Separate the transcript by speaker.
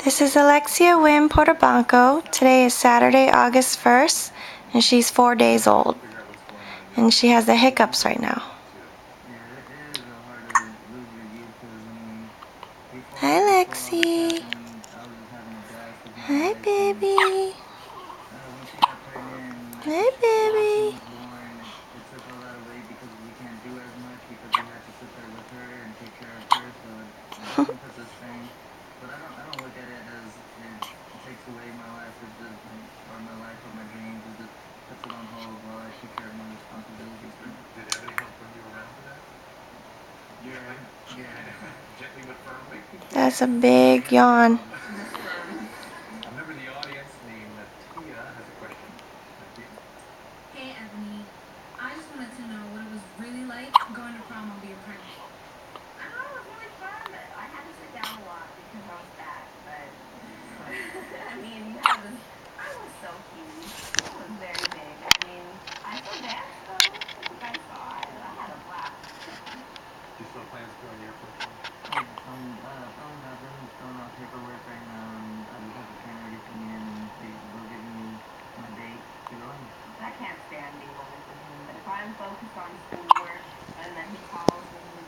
Speaker 1: This is Alexia Wynn Portabanco. Today is Saturday, August 1st, and she's 4 days old. And she has the hiccups right now. Hi, Lexi. Hi, baby. Hi, baby.
Speaker 2: But I don't look at it as it takes away my life or my life or my dreams. It just puts it on hold while I take care of my responsibilities. Did it have any help when you were around for that? Yeah. Gently but firmly?
Speaker 1: That's a big yawn.
Speaker 2: A member of the audience named Tia has a question. Tia?
Speaker 3: Hey, Ebony. I just wanted to know what it was really like going to prom while being pregnant.
Speaker 4: I don't know, it was really fun, but I had to sit down a lot because I was fat. But I mean, I was so cute. I was very big. I mean, I still danced though. If you guys saw it, I had a blast.
Speaker 2: Do you still have plans to go on the airport tomorrow? Filling nothing, filling out paperwork right now, and I just have to turn everything in, and they will give me my date to go in.
Speaker 4: I can't stand being away from him, but if I'm focused on schoolwork and then he calls me